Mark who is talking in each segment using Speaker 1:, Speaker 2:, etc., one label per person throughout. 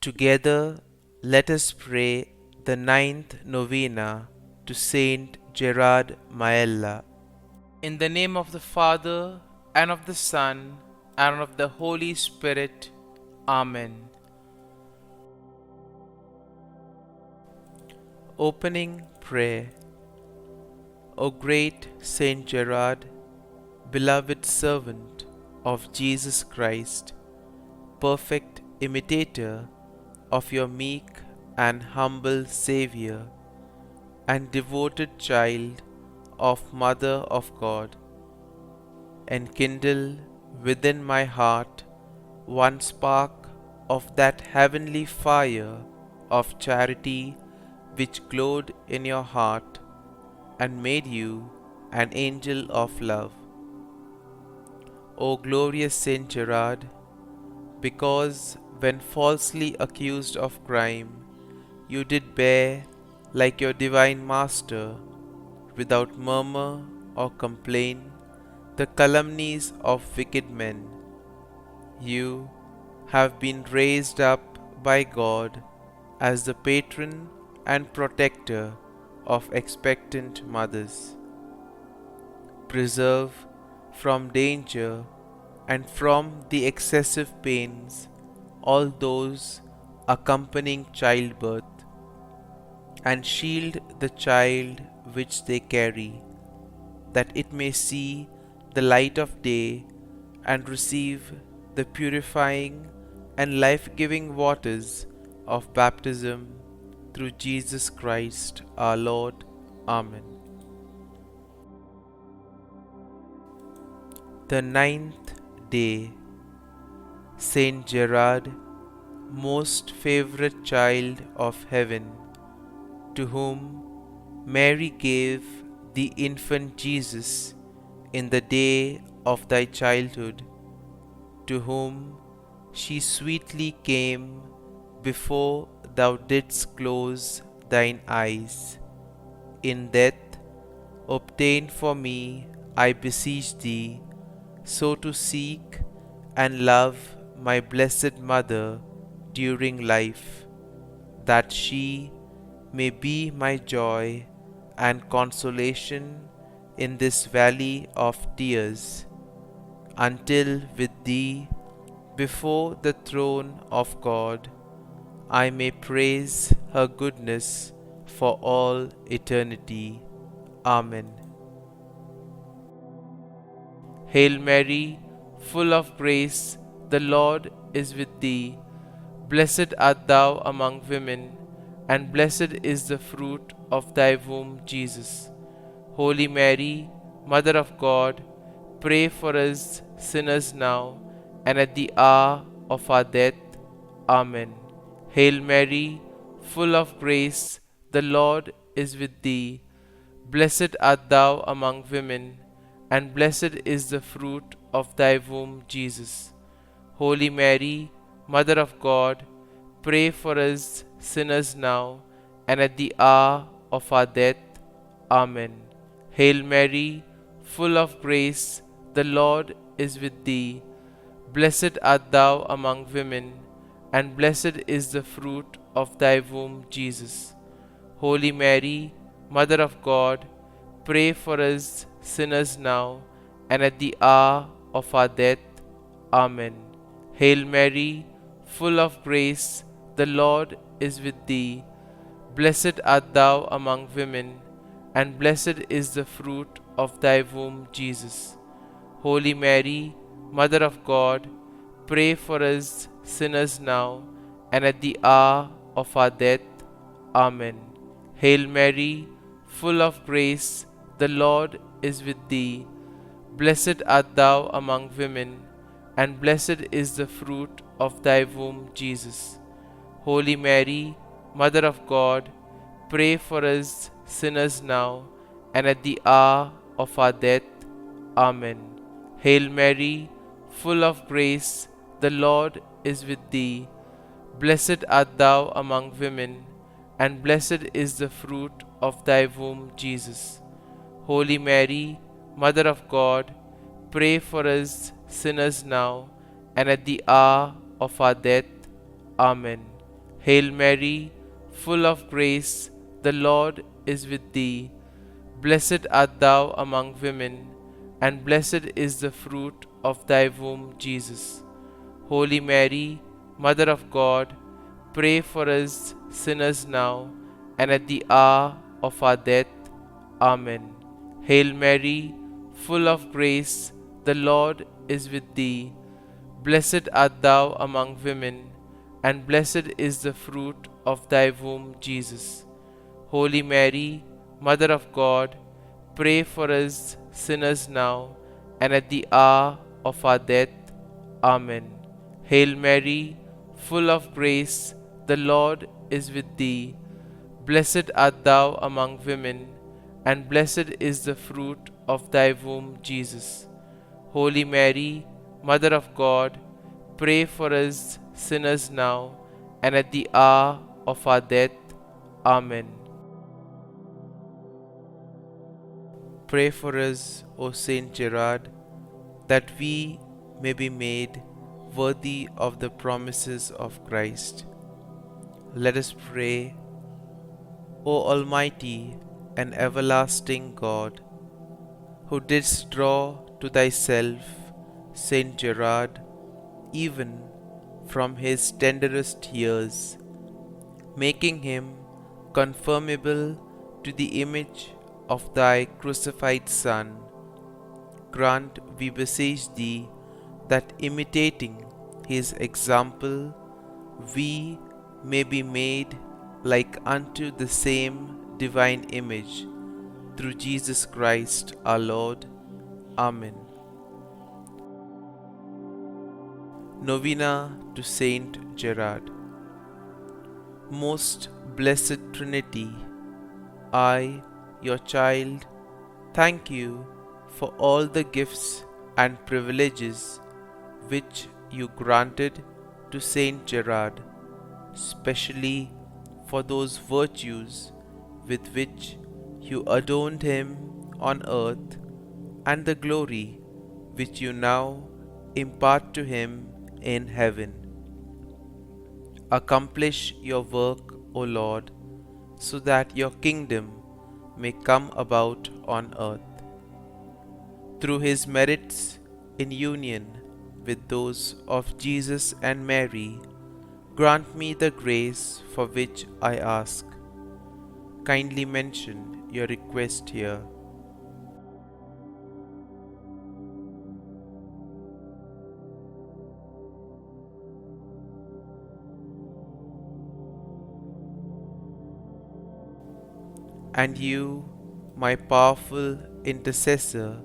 Speaker 1: Together, let us pray the ninth novena to Saint Gerard Majella. In the name of the Father, and of the Son, and of the Holy Spirit. Amen. Opening Prayer. O great Saint Gerard, beloved servant of Jesus Christ, perfect imitator of your meek and humble Xavier, and devoted child of Mother of God, enkindle within my heart one spark of that heavenly fire of charity which glowed in your heart and made you an angel of love. O glorious Saint Gerard, because when falsely accused of crime, you did bear, like your divine Master, without murmur or complaint, the calumnies of wicked men. You have been raised up by God as the patron and protector of expectant mothers. Preserve from danger and from the excessive pains all those accompanying childbirth, and shield the child which they carry, that it may see the light of day and receive the purifying and life-giving waters of baptism through Jesus Christ our Lord. Amen. The ninth day. Saint Gerard, most favorite child of heaven, to whom Mary gave the infant Jesus in the day of thy childhood, to whom she sweetly came before thou didst close thine eyes. In death, obtain for me, I beseech thee, so to seek and love my blessed Mother during life, that she may be my joy and consolation in this valley of tears, until with thee before the throne of God I may praise her goodness for all eternity. Amen. Hail Mary, full of grace, the Lord is with thee. Blessed art thou among women, and blessed is the fruit of thy womb, Jesus. Holy Mary, Mother of God, pray for us sinners now and at the hour of our death. Amen. Hail Mary, full of grace, the Lord is with thee. Blessed art thou among women, and blessed is the fruit of thy womb, Jesus. Holy Mary, Mother of God, pray for us sinners now and at the hour of our death. Amen. Hail Mary, full of grace, the Lord is with thee. Blessed art thou among women, and blessed is the fruit of thy womb, Jesus. Holy Mary, Mother of God, pray for us sinners now and at the hour of our death. Amen. Hail Mary, full of grace, the Lord is with thee. Blessed art thou among women, and blessed is the fruit of thy womb, Jesus. Holy Mary, Mother of God, pray for us sinners now and at the hour of our death. Amen. Hail Mary, full of grace, the Lord is with thee. Blessed art thou among women, and blessed is the fruit of thy womb, Jesus. Holy Mary, Mother of God, pray for us sinners now and at the hour of our death. Amen. Hail Mary, full of grace, the Lord is with thee. Blessed art thou among women, and blessed is the fruit of thy womb, Jesus. Holy Mary, Mother of God, pray for us sinners now and at the hour of our death. Amen. Hail Mary, full of grace, the Lord is with thee. Blessed art thou among women, and blessed is the fruit of thy womb, Jesus. Holy Mary, Mother of God, pray for us sinners now and at the hour of our death. Amen. Hail Mary, full of grace, the Lord is with thee. Blessed art thou among women, and blessed is the fruit of thy womb, Jesus. Holy Mary, Mother of God, pray for us sinners now and at the hour of our death. Amen. Hail Mary, full of grace, the Lord is with thee. Blessed art thou among women, and blessed is the fruit of thy womb, Jesus. Holy Mary, Mother of God, pray for us sinners now and at the hour of our death. Amen. Pray for us, O Saint Gerard, that we may be made worthy of the promises of Christ. Let us pray. O Almighty and everlasting God, who didst draw to thyself Saint Gerard even from his tenderest years, making him conformable to the image of thy crucified Son, grant, we beseech thee, that imitating his example, we may be made like unto the same divine image, through Jesus Christ our Lord. Amen. Novena to Saint Gerard. Most Blessed Trinity, I, your child, thank you for all the gifts and privileges which you granted to Saint Gerard, specially for those virtues with which you adorned him on earth, and the glory which you now impart to him in heaven. Accomplish your work, O Lord, so that your kingdom may come about on earth. Through his merits in union with those of Jesus and Mary, grant me the grace for which I ask. Kindly mention your request here. And you, my powerful intercessor,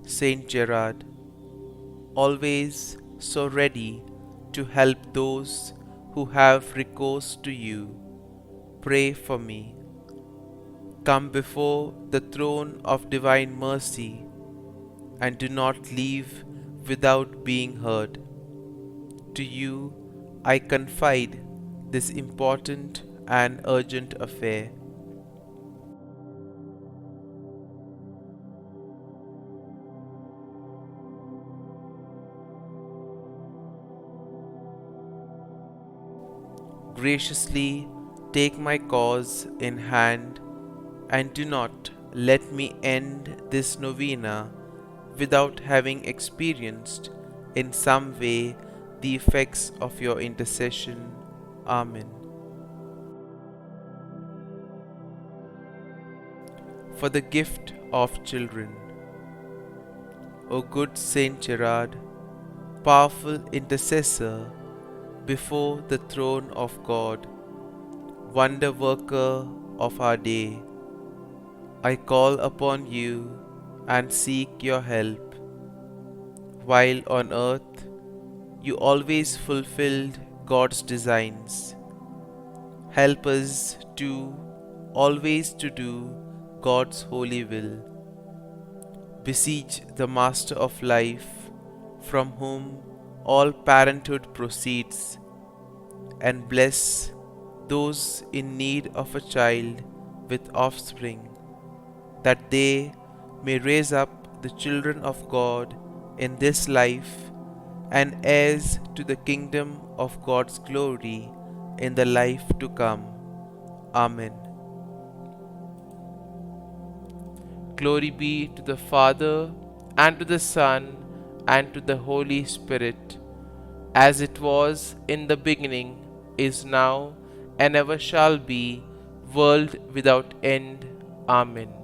Speaker 1: Saint Gerard, always so ready to help those who have recourse to you, pray for me. Come before the throne of divine mercy, and do not leave without being heard. To you I confide this important and urgent affair. Graciously take my cause in hand, and do not let me end this novena without having experienced in some way the effects of your intercession. Amen. For the gift of children. O good Saint Gerard, powerful intercessor before the throne of God, wonder worker of our day, I call upon you and seek your help. While on earth you always fulfilled God's designs, help us to always to do God's holy will. Beseech the Master of life, from whom all parenthood proceeds, and bless those in need of a child with offspring, that they may raise up the children of God in this life, and heirs to the kingdom of God's glory in the life to come. Amen. Glory be to the Father, and to the Son, and to the Holy Spirit, as it was in the beginning, is now, and ever shall be, world without end. Amen.